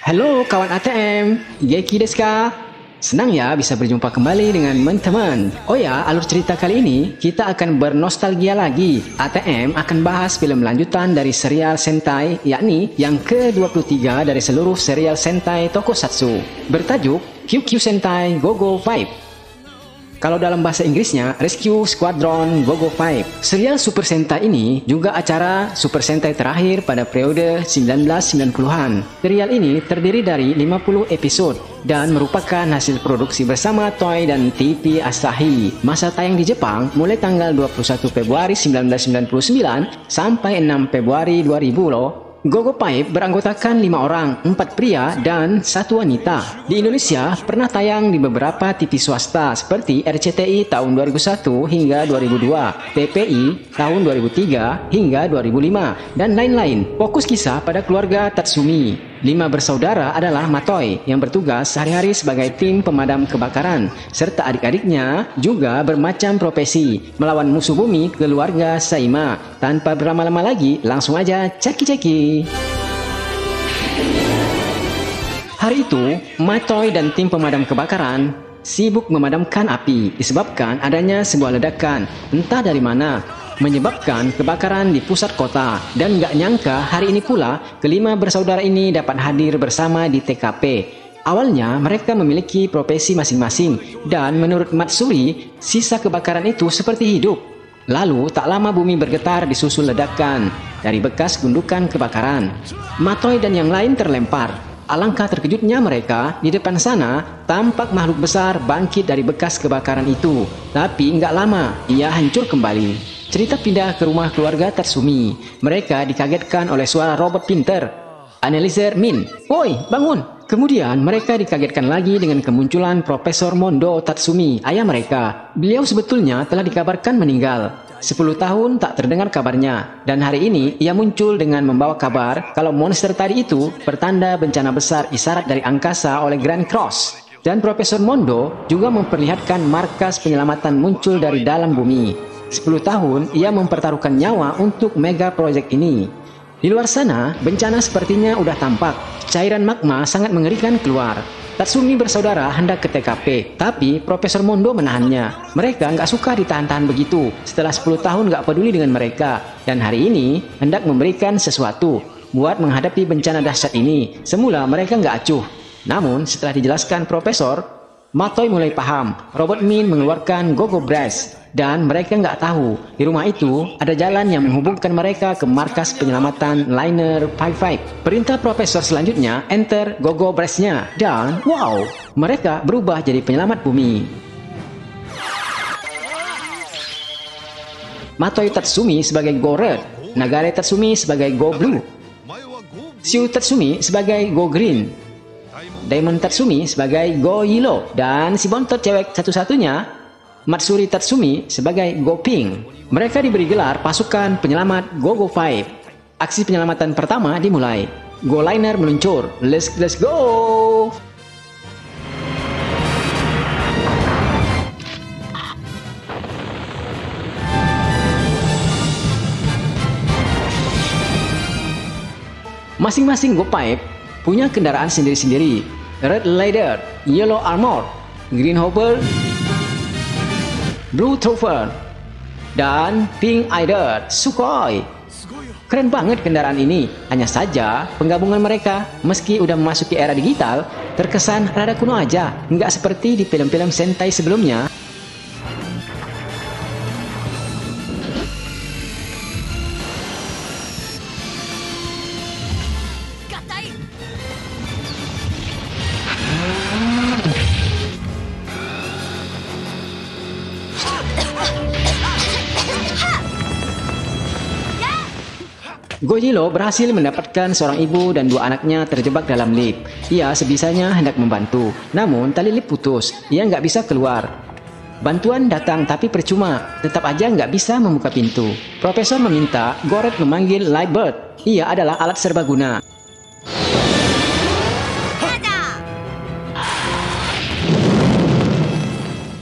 Halo kawan ATM, Geki desu ka? Senang ya bisa berjumpa kembali dengan teman-teman. Oh ya, alur cerita kali ini kita akan bernostalgia lagi. ATM akan bahas film lanjutan dari serial Sentai, yakni yang ke-23 dari seluruh serial Sentai Tokusatsu, bertajuk QQ Sentai Go-Go 5. Kalau dalam bahasa Inggrisnya, Rescue Squadron Go-Go 5. Serial Super Sentai ini juga acara Super Sentai terakhir pada periode 1990-an. Serial ini terdiri dari 50 episode dan merupakan hasil produksi bersama Toei dan TV Asahi. Masa tayang di Jepang mulai tanggal 21 Februari 1999 sampai 6 Februari 2000 loh. Go-Go 5 beranggotakan 5 orang, 4 pria dan 1 wanita. Di Indonesia pernah tayang di beberapa TV swasta seperti RCTI tahun 2001 hingga 2002, TPI tahun 2003 hingga 2005, dan lain-lain. Fokus kisah pada keluarga Tatsumi. 5 bersaudara adalah Matoi yang bertugas sehari-hari sebagai tim pemadam kebakaran, serta adik-adiknya juga bermacam profesi melawan musuh bumi keluarga Saima. Tanpa berlama-lama lagi, langsung aja ceki-ceki. Hari itu, Matoi dan tim pemadam kebakaran sibuk memadamkan api disebabkan adanya sebuah ledakan entah dari mana, menyebabkan kebakaran di pusat kota. Dan gak nyangka hari ini pula kelima bersaudara ini dapat hadir bersama di TKP. Awalnya mereka memiliki profesi masing-masing dan menurut Matsuri sisa kebakaran itu seperti hidup. Lalu tak lama bumi bergetar disusul ledakan dari bekas gundukan kebakaran. Matoi dan yang lain terlempar. Alangkah terkejutnya mereka, di depan sana tampak makhluk besar bangkit dari bekas kebakaran itu. Tapi nggak lama ia hancur kembali. Cerita pindah ke rumah keluarga Tatsumi. Mereka dikagetkan oleh suara robot pinter, Analyzer Min. Woi, bangun! Kemudian mereka dikagetkan lagi dengan kemunculan Profesor Mondo Tatsumi, ayah mereka. Beliau sebetulnya telah dikabarkan meninggal. 10 tahun tak terdengar kabarnya, dan hari ini ia muncul dengan membawa kabar kalau monster tadi itu pertanda bencana besar isyarat dari angkasa oleh Grand Cross. Dan Profesor Mondo juga memperlihatkan markas penyelamatan muncul dari dalam bumi. 10 tahun ia mempertaruhkan nyawa untuk mega project ini. Di luar sana, bencana sepertinya udah tampak. Cairan magma sangat mengerikan keluar. Tatsumi bersaudara hendak ke TKP, tapi Profesor Mondo menahannya. Mereka nggak suka ditahan-tahan begitu. Setelah 10 tahun nggak peduli dengan mereka, dan hari ini hendak memberikan sesuatu buat menghadapi bencana dahsyat ini. Semula mereka nggak acuh. Namun setelah dijelaskan Profesor, Matoi mulai paham. Robot Min mengeluarkan Go-Go Brass. Dan mereka nggak tahu, di rumah itu ada jalan yang menghubungkan mereka ke markas penyelamatan Liner 55. Perintah Profesor selanjutnya, enter Go-Go Brass-nya. Dan wow, mereka berubah jadi penyelamat bumi. Matoi Tatsumi sebagai Go Red, Nagare Tatsumi sebagai Go Blue, Shu Tatsumi sebagai Go Green, Diamond Tatsumi sebagai Go Yellow, dan si bontot cewek satu-satunya Matsuri Tatsumi sebagai Go Pink. Mereka diberi gelar pasukan penyelamat Go-Go 5. Aksi penyelamatan pertama dimulai. Go Liner meluncur. Let's go! Masing-masing Go 5 punya kendaraan sendiri-sendiri. Red Leader, Yellow Armor, Green Hopper, Blue Trooper, dan Pink Rider Sukhoi. Keren banget kendaraan ini. Hanya saja penggabungan mereka meski udah memasuki era digital terkesan rada kuno aja, nggak seperti di film-film Sentai sebelumnya. Go Yellow berhasil mendapatkan seorang ibu dan 2 anaknya terjebak dalam lift. Ia sebisanya hendak membantu, namun tali lift putus. Ia nggak bisa keluar. Bantuan datang tapi percuma, tetap aja nggak bisa membuka pintu. Profesor meminta Go Red memanggil Lightbird. Ia adalah alat serbaguna.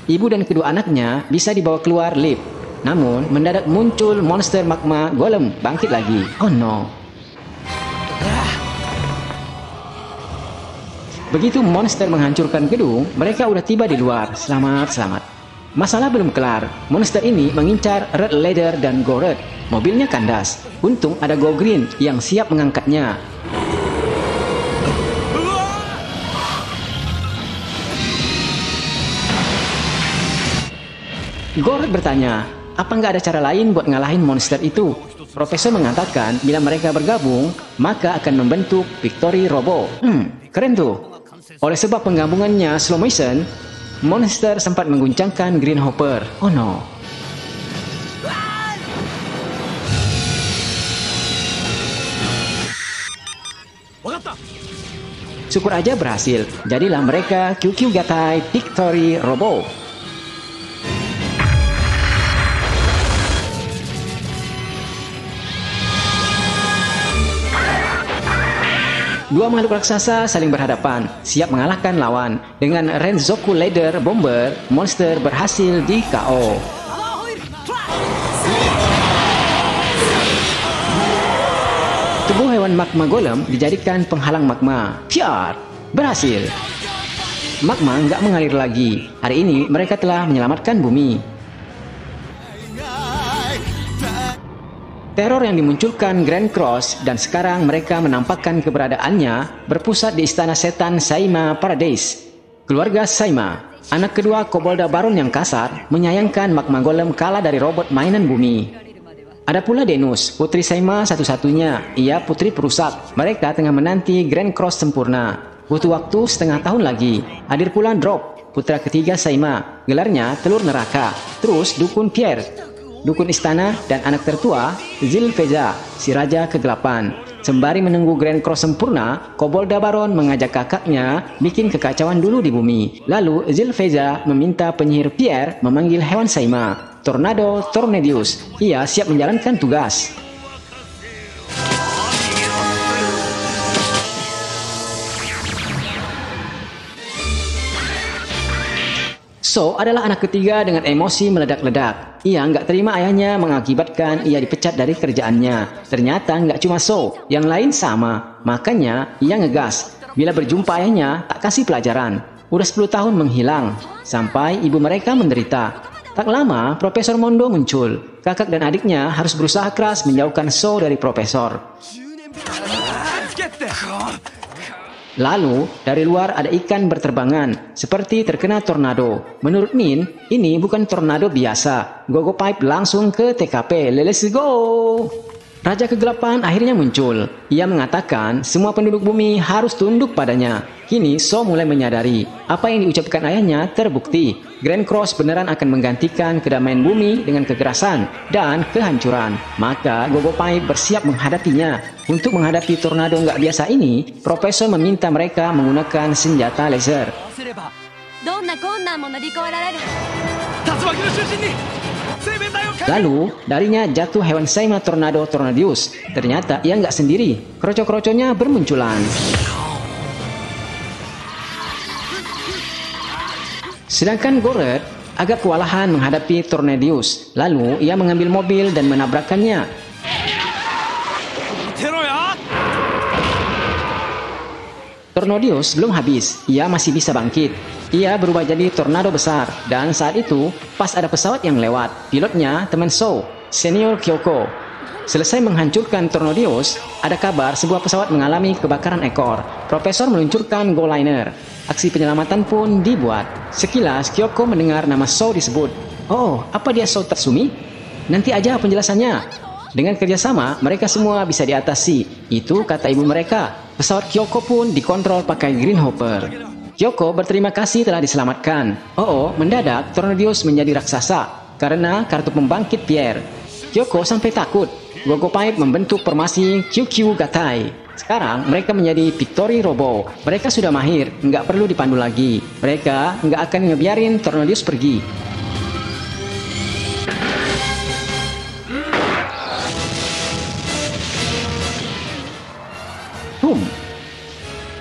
Ibu dan kedua anaknya bisa dibawa keluar lift. Namun, mendadak muncul monster magma golem bangkit lagi. Oh no. Begitu monster menghancurkan gedung, mereka udah tiba di luar. Selamat. Masalah belum kelar. Monster ini mengincar Red Leader dan Go Red. Mobilnya kandas. Untung ada Go Green yang siap mengangkatnya. Go Red bertanya, apa nggak ada cara lain buat ngalahin monster itu? Profesor mengatakan bila mereka bergabung, maka akan membentuk Victory Robo. Keren tuh. Oleh sebab penggabungannya slow motion, monster sempat mengguncangkan Green Hopper. Oh no. Syukur aja berhasil. Jadilah mereka QQ Gatai Victory Robo. Dua makhluk raksasa saling berhadapan, siap mengalahkan lawan. Dengan Renzoku Leader Bomber, monster berhasil di KO. Tubuh hewan magma golem dijadikan penghalang magma. Piar! Berhasil! Magma nggak mengalir lagi. Hari ini mereka telah menyelamatkan bumi. Teror yang dimunculkan Grand Cross dan sekarang mereka menampakkan keberadaannya berpusat di istana setan Saima Paradise. Keluarga Saima, anak kedua Kobolda Baron yang kasar, menyayangkan magma golem kalah dari robot mainan bumi. Ada pula Denus, putri Saima satu-satunya. Ia putri perusak. Mereka tengah menanti Grand Cross sempurna. Butuh waktu setengah tahun lagi. Hadir pula Drop, putra ketiga Saima. Gelarnya Telur Neraka. Terus Dukun Pierre, Dukun Istana, dan anak tertua Zilfeza, si Raja Kegelapan. Sembari menunggu Grand Cross sempurna, Kobolda Baron mengajak kakaknya bikin kekacauan dulu di bumi. Lalu Zilfeza meminta penyihir Pierre memanggil hewan Saima, Tornado Tornadius. Ia siap menjalankan tugas. So adalah anak ketiga dengan emosi meledak-ledak. Ia nggak terima ayahnya mengakibatkan ia dipecat dari kerjaannya. Ternyata nggak cuma So, yang lain sama. Makanya ia ngegas. Bila berjumpa ayahnya, tak kasih pelajaran. Udah 10 tahun menghilang, sampai ibu mereka menderita. Tak lama, Profesor Mondo muncul. Kakak dan adiknya harus berusaha keras menjauhkan So dari Profesor. Lalu, dari luar ada ikan berterbangan, seperti terkena tornado. Menurut Min, ini bukan tornado biasa. Gogo Pipe langsung ke TKP. Let's go! Raja Kegelapan akhirnya muncul. Ia mengatakan semua penduduk bumi harus tunduk padanya. Kini So mulai menyadari apa yang diucapkan ayahnya terbukti. Grand Cross beneran akan menggantikan kedamaian bumi dengan kekerasan dan kehancuran. Maka Gogo Pipe bersiap menghadapinya. Untuk menghadapi tornado nggak biasa ini, Profesor meminta mereka menggunakan senjata laser. Lalu, darinya jatuh hewan Saima Tornado Tornadius. Ternyata ia nggak sendiri. Kroco-kroconya bermunculan. Sedangkan Goret agak kewalahan menghadapi Tornadius. Lalu, ia mengambil mobil dan menabrakkannya. Tornadius belum habis. Ia masih bisa bangkit. Ia berubah jadi tornado besar, dan saat itu pas ada pesawat yang lewat. Pilotnya teman So, Senior Kyoko. Selesai menghancurkan Tornadius, ada kabar sebuah pesawat mengalami kebakaran ekor. Profesor meluncurkan Go Liner. Aksi penyelamatan pun dibuat. Sekilas Kyoko mendengar nama So disebut. Oh, apa dia So Tatsumi? Nanti aja penjelasannya. Dengan kerjasama, mereka semua bisa diatasi. Itu kata ibu mereka. Pesawat Kyoko pun dikontrol pakai Green Hopper. Kyoko berterima kasih telah diselamatkan. Mendadak Tornadius menjadi raksasa karena kartu pembangkit Pierre. Kyoko sampai takut. Gogo Pipe membentuk formasi QQ Gatai. Sekarang mereka menjadi Victory Robo. Mereka sudah mahir, nggak perlu dipandu lagi. Mereka nggak akan ngebiarin Tornadius pergi.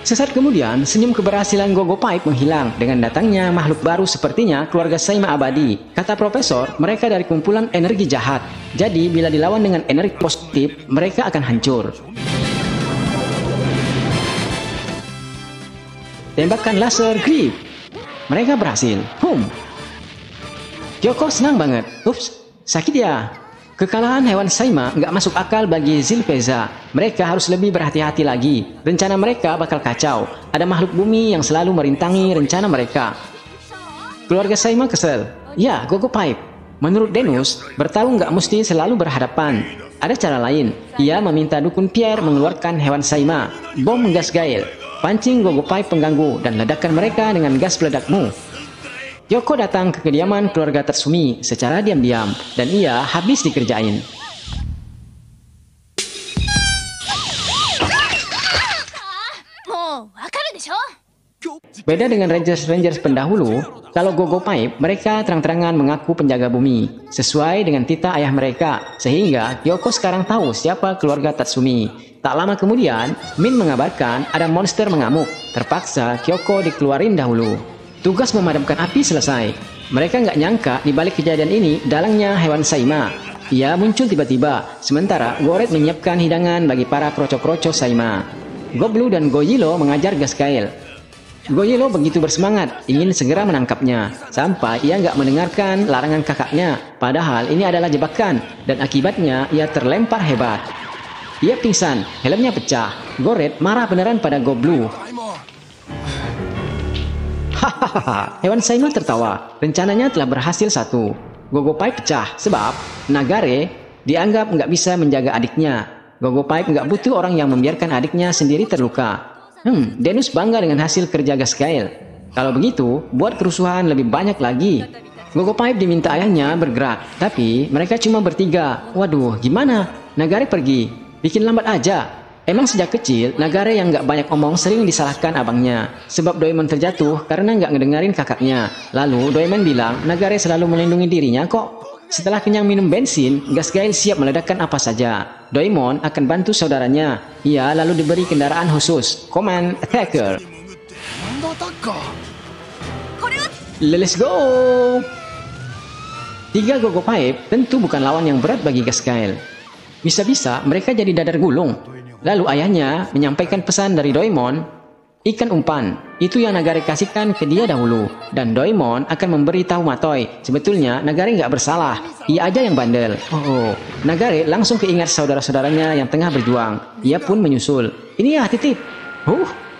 Sesaat kemudian, senyum keberhasilan Gogo Pipe menghilang dengan datangnya makhluk baru sepertinya keluarga Saima abadi. Kata Profesor, mereka dari kumpulan energi jahat. Jadi, bila dilawan dengan energi positif, mereka akan hancur. Tembakan laser grip. Mereka berhasil. Kyoko senang banget. Ups, sakit ya. Kekalahan hewan Saima nggak masuk akal bagi Zilpeza. Mereka harus lebih berhati-hati lagi. Rencana mereka bakal kacau. Ada makhluk bumi yang selalu merintangi rencana mereka. Keluarga Saima kesel. Ya, Gogo Pipe. Menurut Denus, bertarung nggak mesti selalu berhadapan. Ada cara lain. Ia meminta dukun Pierre mengeluarkan hewan Saima, bom gas gail, pancing Gogo Pipe pengganggu, dan ledakan mereka dengan gas peledakmu. Kyoko datang ke kediaman keluarga Tatsumi secara diam-diam, dan ia habis dikerjain. Beda dengan Rangers pendahulu, kalau Gogo Pipe, mereka terang-terangan mengaku penjaga bumi, sesuai dengan titah ayah mereka, sehingga Kyoko sekarang tahu siapa keluarga Tatsumi. Tak lama kemudian, Min mengabarkan ada monster mengamuk. Terpaksa Kyoko dikeluarin dahulu. Tugas memadamkan api selesai. Mereka nggak nyangka di balik kejadian ini dalangnya hewan Saima. Ia muncul tiba-tiba, sementara Goret menyiapkan hidangan bagi para kroco-kroco Saima. Goblu dan Gojilo mengajar Gaskael. Gojilo begitu bersemangat, ingin segera menangkapnya, sampai ia nggak mendengarkan larangan kakaknya. Padahal ini adalah jebakan, dan akibatnya ia terlempar hebat. Ia pingsan, helmnya pecah. Goret marah beneran pada Goblu. Hahaha, hewan Saima tertawa. Rencananya telah berhasil satu. Gogo Pipe pecah sebab Nagare dianggap nggak bisa menjaga adiknya. Gogo Pipe nggak butuh orang yang membiarkan adiknya sendiri terluka. Denus bangga dengan hasil kerja Gaskael. Kalau begitu, buat kerusuhan lebih banyak lagi. Gogo Pipe diminta ayahnya bergerak, tapi mereka cuma bertiga. Waduh, gimana? Nagare pergi. Bikin lambat aja. Emang sejak kecil, Nagare yang nggak banyak omong sering disalahkan abangnya. Sebab Doemon terjatuh karena nggak ngedengerin kakaknya. Lalu Doemon bilang Nagare selalu melindungi dirinya kok. Setelah kenyang minum bensin, Gaskael siap meledakkan apa saja. Doemon akan bantu saudaranya. Ia lalu diberi kendaraan khusus, Command Attacker. Let's go! 3 Gogo Pipe tentu bukan lawan yang berat bagi Gaskael. Bisa-bisa mereka jadi dadar gulung. Lalu ayahnya menyampaikan pesan dari Doemon, ikan umpan, itu yang Nagare kasihkan ke dia dahulu. Dan Doemon akan memberitahu Matoi, sebetulnya Nagare nggak bersalah, ia aja yang bandel. Nagare langsung keingat saudara-saudaranya yang tengah berjuang. Ia pun menyusul. Ini ya titip.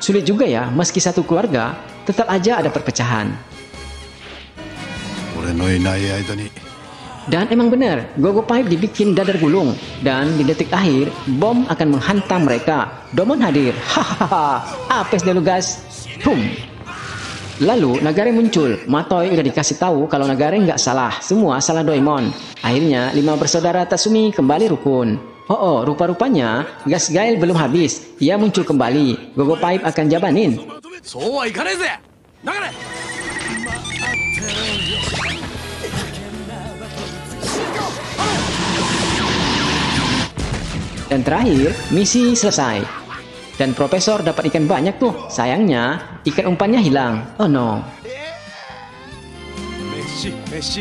Sulit juga ya, meski satu keluarga, tetap aja ada perpecahan. Dan emang benar, Gogo Pipe dibikin dadar gulung. Dan di detik akhir, bom akan menghantam mereka. Domon hadir. Hahaha, apes dulu guys. Lalu Nagare muncul. Matoi udah dikasih tahu kalau Nagare nggak salah. Semua salah Doemon. Akhirnya 5 bersaudara Tatsumi kembali rukun. Rupa-rupanya Gaskael belum habis. Ia muncul kembali. Gogo Pipe akan jabanin. Dan terakhir, misi selesai. Dan Profesor dapat ikan banyak tuh. Sayangnya, ikan umpannya hilang. Oh no.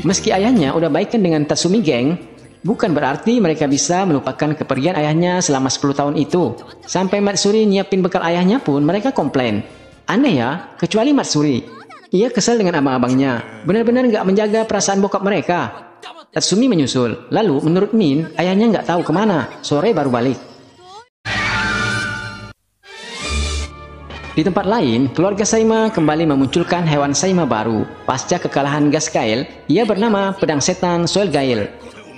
Meski ayahnya udah baikan dengan Tatsumi Gang, bukan berarti mereka bisa melupakan kepergian ayahnya selama 10 tahun itu. Sampai Matsuri nyiapin bekal ayahnya pun mereka komplain. Aneh ya, kecuali Matsuri. Ia kesal dengan abang-abangnya. Benar-benar nggak menjaga perasaan bokap mereka. Tatsumi menyusul. Lalu menurut Min, ayahnya nggak tahu kemana. Sore baru balik. Di tempat lain, keluarga Saima kembali memunculkan hewan Saima baru. Pasca kekalahan Gaskael, ia bernama Pedang Setan Soelgael.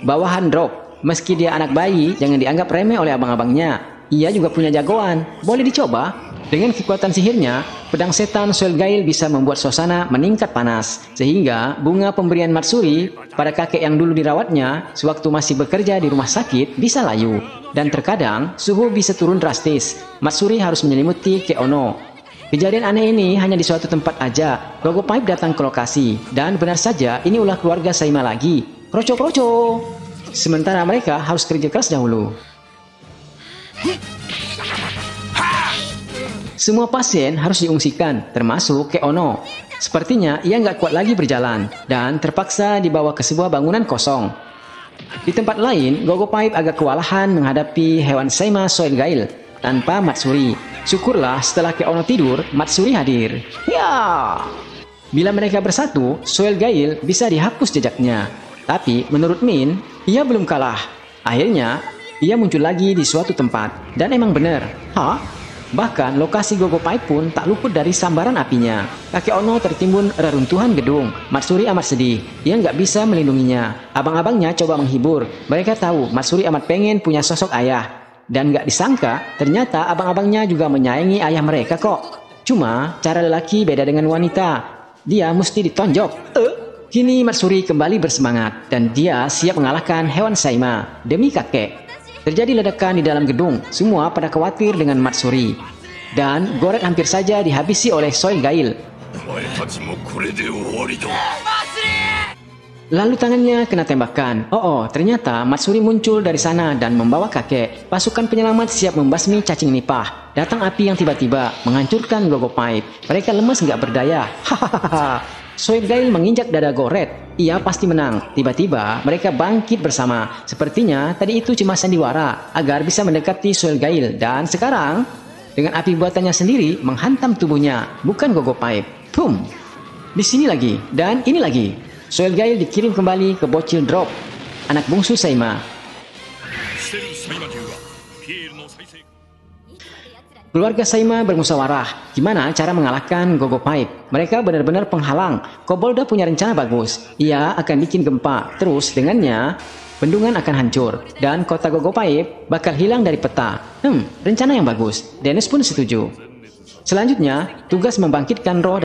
Bawahan Drop. Meski dia anak bayi, jangan dianggap remeh oleh abang-abangnya. Ia juga punya jagoan. Boleh dicoba? Dengan kekuatan sihirnya, Pedang Setan Soelgael bisa membuat suasana meningkat panas. Sehingga bunga pemberian Matsuri pada kakek yang dulu dirawatnya sewaktu masih bekerja di rumah sakit bisa layu. Dan terkadang suhu bisa turun drastis. Matsuri harus menyelimuti Keono. Kejadian aneh ini hanya di suatu tempat aja. Gogo Pipe datang ke lokasi. Dan benar saja ini ulah keluarga Saima lagi. Kroco-kroco. Sementara mereka harus kerja keras dahulu. Semua pasien harus diungsikan, termasuk Keono. Sepertinya ia nggak kuat lagi berjalan, dan terpaksa dibawa ke sebuah bangunan kosong. Di tempat lain, Gogo Pipe agak kewalahan menghadapi hewan Saima Soelgael. tanpa Matsuri. Syukurlah setelah Keono tidur, Matsuri hadir. Ya! Bila mereka bersatu, Soil Gail bisa dihapus jejaknya. Tapi menurut Min, ia belum kalah. Akhirnya, ia muncul lagi di suatu tempat. Dan emang benar. Hah? Bahkan lokasi Gogo Pipe pun tak luput dari sambaran apinya. Kakek Ono tertimbun reruntuhan gedung. Matsuri amat sedih. Ia nggak bisa melindunginya. Abang-abangnya coba menghibur. Mereka tahu Matsuri amat pengen punya sosok ayah. Dan nggak disangka, ternyata abang-abangnya juga menyayangi ayah mereka kok. Cuma, cara lelaki beda dengan wanita. Dia mesti ditonjok. Kini Matsuri kembali bersemangat. Dan dia siap mengalahkan hewan Saima. Demi kakek. Terjadi ledakan di dalam gedung, semua pada khawatir dengan Matsuri. Dan Goret hampir saja dihabisi oleh Soil Gail. Lalu tangannya kena tembakan. Ternyata Matsuri muncul dari sana dan membawa kakek. Pasukan penyelamat siap membasmi cacing nipah. Datang api yang tiba-tiba menghancurkan Gogo Pipe. Mereka lemes nggak berdaya. Hahaha. Soil Gail menginjak dada Goret. Ia pasti menang. Tiba-tiba mereka bangkit bersama. Sepertinya tadi itu cuma sandiwara agar bisa mendekati Soil Gail. Dan sekarang dengan api buatannya sendiri menghantam tubuhnya, bukan Gogo Pipe. Boom. Di sini lagi dan ini lagi. Soil Gail dikirim kembali ke bocil Drop, anak bungsu Saima. Keluarga Saima bermusyawarah gimana cara mengalahkan Gogo Pipe. Mereka benar-benar penghalang. Kobolda punya rencana bagus. Ia akan bikin gempa. Terus dengannya, bendungan akan hancur. Dan kota Gogo Pipe bakal hilang dari peta. Rencana yang bagus. Dennis pun setuju. Selanjutnya, tugas membangkitkan roh